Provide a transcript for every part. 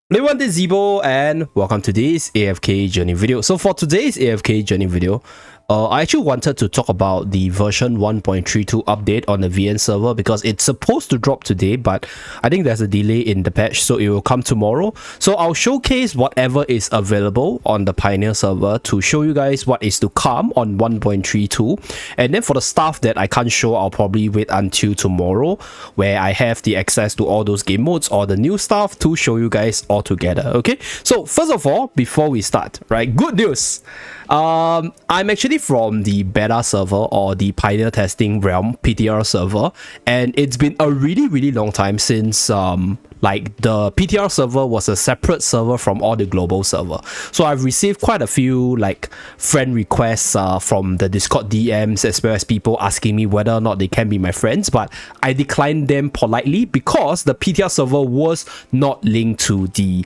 Everyone, this is Zeeebo and welcome to this AFK journey video. So for today's AFK journey video, I actually wanted to talk about the version 1.32 update on the VN server because it's supposed to drop today, but I think there's a delay in the patch, so it will come tomorrow. So I'll showcase whatever is available on the Pioneer server to show you guys what is to come on 1.32. And then for the stuff that I can't show, I'll probably wait until tomorrow where I have the access to all those game modes or the new stuff to show you guys all together. Okay, so first of all, before we start, right, good news. I'm actually from the beta server or the Pioneer testing realm PTR server, and it's been a really long time since like the PTR server was a separate server from all the global server. So I've received quite a few like friend requests from the Discord DMs, as well as people asking me whether or not they can be my friends, but I declined them politely because the PTR server was not linked to the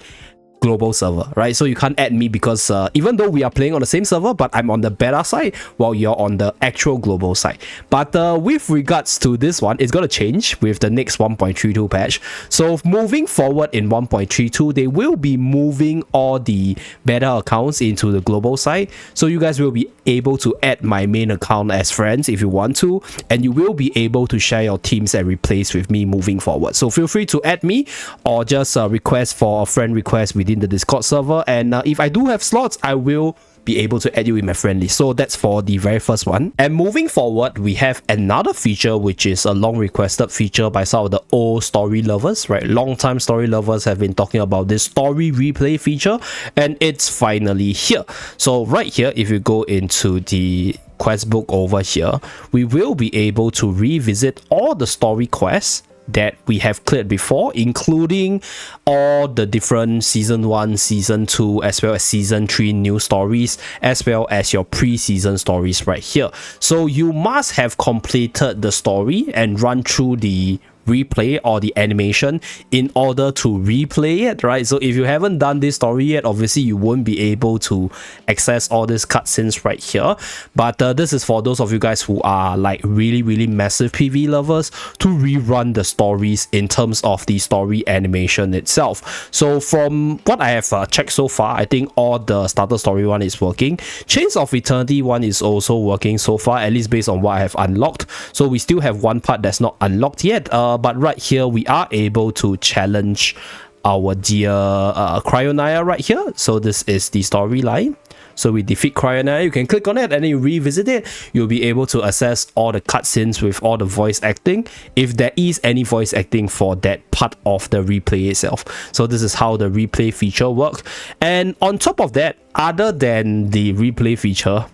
global server, right? So you can't add me because even though we are playing on the same server, but I'm on the beta side while you're on the actual global side. But with regards to this one, it's going to change with the next 1.32 patch. So moving forward in 1.32, they will be moving all the beta accounts into the global side. So you guys will be able to add my main account as friends if you want to, and you will be able to share your teams and replace with me moving forward. So feel free to add me or just request for a friend request within the Discord server, and if I do have slots, I will be able to add you in my friend list. So that's for the very first one. And moving forward, we have another feature which is a long requested feature by some of the old story lovers, right? Long time story lovers have been talking about this story replay feature, and it's finally here. So right here, if you go into the quest book over here, we will be able to revisit all the story quests that we have cleared before, including all the different season 1, season 2, as well as season 3 new stories, as well as your pre-season stories right here. So you must have completed the story and run through the replay or the animation in order to replay it, right? So if you haven't done this story yet, obviously you won't be able to access all these cutscenes right here. But this is for those of you guys who are like really massive PV lovers to rerun the stories in terms of the story animation itself. So from what I have checked so far, I think all the starter story one is working. Chains of Eternity one is also working so far, at least based on what I have unlocked. So we still have one part that's not unlocked yet, but right here we are able to challenge our dear Cryonaia right here. So this is the storyline. So we defeat Cryonaia, you can click on it and then you revisit it. You'll be able to access all the cutscenes with all the voice acting, if there is any voice acting for that part of the replay itself. So this is how the replay feature works. And on top of that, other than the replay feature,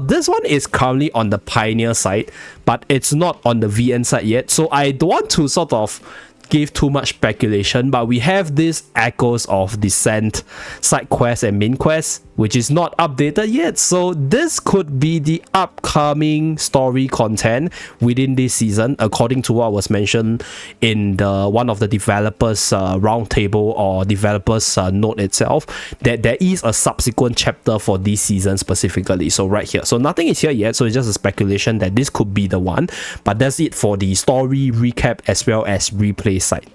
this one is currently on the Pioneer side, but it's not on the VN side yet. So I don't want to sort of give too much speculation, but we have this Echoes of Descent side quest and main quest, which is not updated yet. So this could be the upcoming story content within this season, according to what was mentioned in the one of the developers roundtable or developers note itself, that there is a subsequent chapter for this season specifically. So right here, so nothing is here yet, so it's just a speculation that this could be the one. But that's it for the story recap as well as replay side.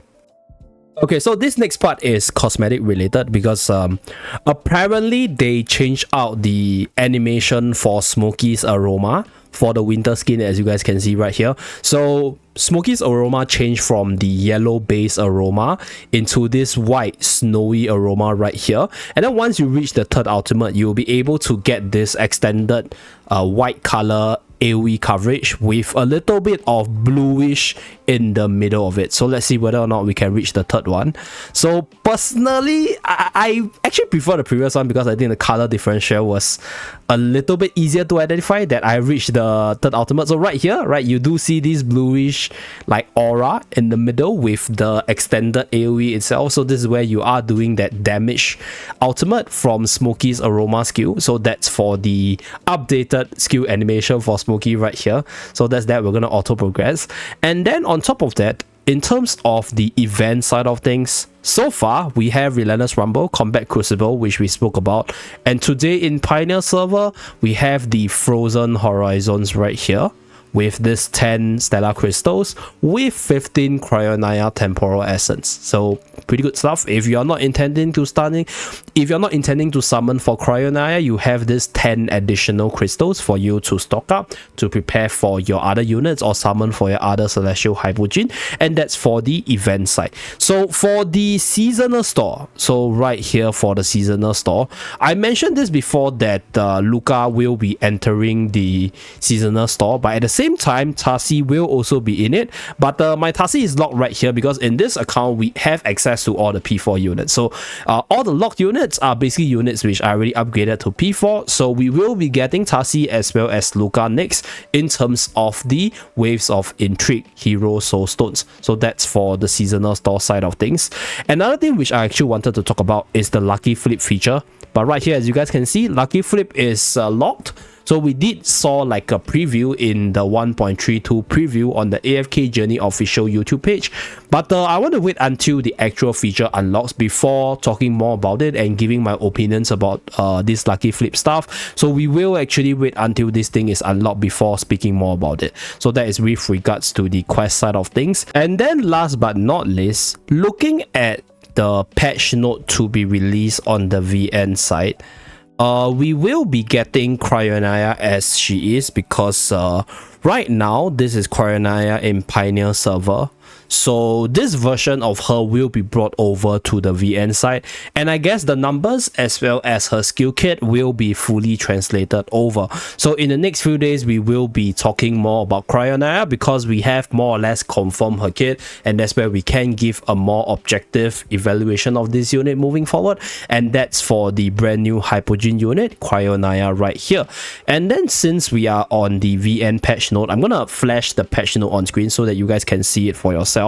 Okay, so this next part is cosmetic related because apparently they changed out the animation for Smokey's aroma for the winter skin, as you guys can see right here. So Smokey's aroma changed from the yellow base aroma into this white snowy aroma right here. And then once you reach the third ultimate, you'll be able to get this extended white color AoE coverage with a little bit of bluish in the middle of it. So let's see whether or not we can reach the third one. So personally, I actually prefer the previous one because I think the color differential was a little bit easier to identify that I reached the third ultimate. So right here, right, you do see this bluish like aura in the middle with the extended AoE itself. So this is where you are doing that damage ultimate from Smokey's aroma skill. So that's for the updated skill animation for Smokey right here. So that's that. We're going to auto progress. And then on top of that, in terms of the event side of things, so far we have Relentless Rumble, Combat Crucible, which we spoke about, and today in Pioneer server we have the Frozen Horizons right here, with this 10 stellar crystals with 15 Cryonaia temporal essence. So pretty good stuff. If you're not intending to summon for Cryonaia, you have this 10 additional crystals for you to stock up to prepare for your other units or summon for your other celestial hypogene, and that's for the event side. So for the seasonal store, so right here for the seasonal store, I mentioned this before that Luca will be entering the seasonal store, but at the same time Tasi will also be in it. But my Tasi is locked right here because in this account we have access to all the P4 units. So all the locked units are basically units which I already upgraded to P4, so we will be getting Tasi as well as Luca next in terms of the waves of Intrigue, Hero, Soul Stones. So that's for the seasonal store side of things. Another thing which I actually wanted to talk about is the Lucky Flip feature, but right here as you guys can see, Lucky Flip is locked. So we did saw like a preview in the 1.32 preview on the AFK Journey official YouTube page, but I want to wait until the actual feature unlocks before talking more about it and giving my opinions about this Lucky Flip stuff. So we will actually wait until this thing is unlocked before speaking more about it. So that is with regards to the quest side of things. And then last but not least, looking at the patch note to be released on the VN side, we will be getting Cryonaia as she is, because right now this is Cryonaia in Pioneer server. So this version of her will be brought over to the VN side, and I guess the numbers as well as her skill kit will be fully translated over. So in the next few days we will be talking more about Cryonaia because we have more or less confirmed her kit, and that's where we can give a more objective evaluation of this unit moving forward, and that's for the brand new Hypogene unit Cryonaia right here. And then since we are on the VN patch note, I'm gonna flash the patch note on screen so that you guys can see it for yourself.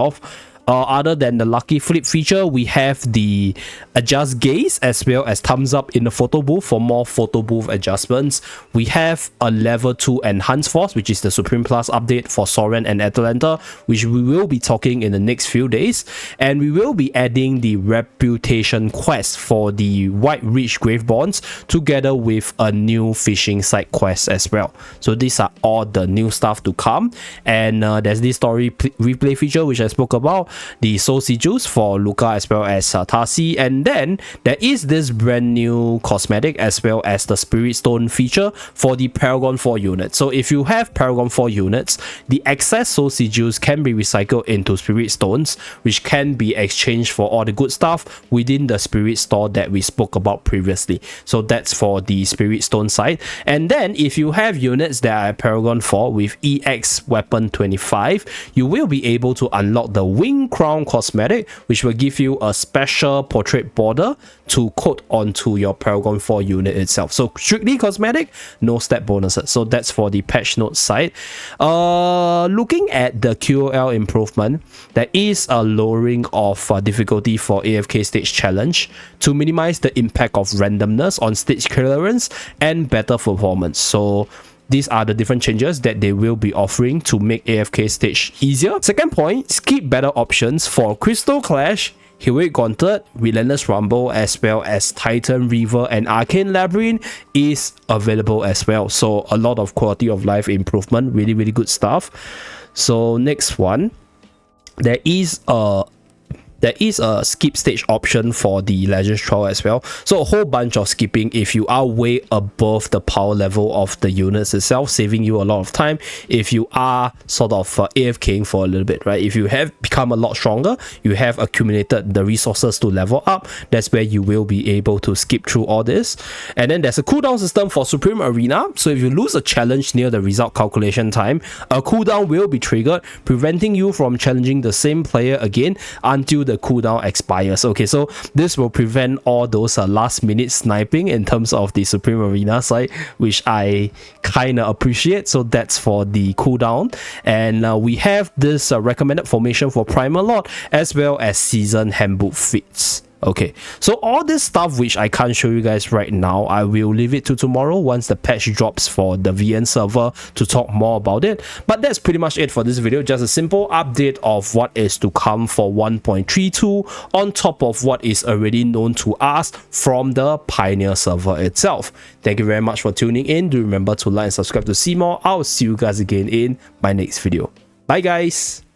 Other than the Lucky Flip feature, we have the adjust gaze as well as thumbs up in the photo booth for more photo booth adjustments. We have a level 2 enhanced force, which is the Supreme Plus update for Soren and Atalanta, which we will be talking in the next few days. And we will be adding the reputation quest for the White Ridge Gravebonds together with a new fishing side quest as well. So these are all the new stuff to come. And there's this story replay feature which I spoke about, the Soul Sigils for Luca as well as Tasi, and then there is this brand new cosmetic as well as the Spirit Stone feature for the Paragon 4 units. So if you have Paragon 4 units, the excess Soul Sigils can be recycled into Spirit Stones, which can be exchanged for all the good stuff within the Spirit Store that we spoke about previously. So that's for the Spirit Stone side. And then if you have units that are Paragon 4 with EX Weapon 25, you will be able to unlock the Wing Crown cosmetic, which will give you a special portrait border to coat onto your Paragon 4 unit itself. So strictly cosmetic, no stat bonuses. So that's for the patch note side. Looking at the QoL improvement, there is a lowering of difficulty for AFK stage challenge to minimize the impact of randomness on stage clearance and better performance. So these are the different changes that they will be offering to make AFK stage easier. Second point, skip battle options for Crystal Clash, Heroic Gauntlet, Relentless Rumble, as well as Titan River and Arcane Labyrinth is available as well. So a lot of quality of life improvement, really good stuff. So next one, there is a skip stage option for the Legends Trial as well. So a whole bunch of skipping if you are way above the power level of the units itself, saving you a lot of time if you are sort of AFKing for a little bit, right? If you have become a lot stronger, you have accumulated the resources to level up, that's where you will be able to skip through all this. And then there's a cooldown system for Supreme Arena. So if you lose a challenge near the result calculation time, a cooldown will be triggered, preventing you from challenging the same player again until the cooldown expires. Okay, so this will prevent all those last minute sniping in terms of the Supreme Arena side, which I kind of appreciate. So that's for the cooldown. And we have this recommended formation for Primal Lord as well as Season Handbook Fits. Okay, so all this stuff which I can't show you guys right now, I will leave it to tomorrow once the patch drops for the VN server to talk more about it. But that's pretty much it for this video. Just a simple update of what is to come for 1.32 on top of what is already known to us from the Pioneer server itself. Thank you very much for tuning in. Do remember to like and subscribe to see more. I'll see you guys again in my next video. Bye guys.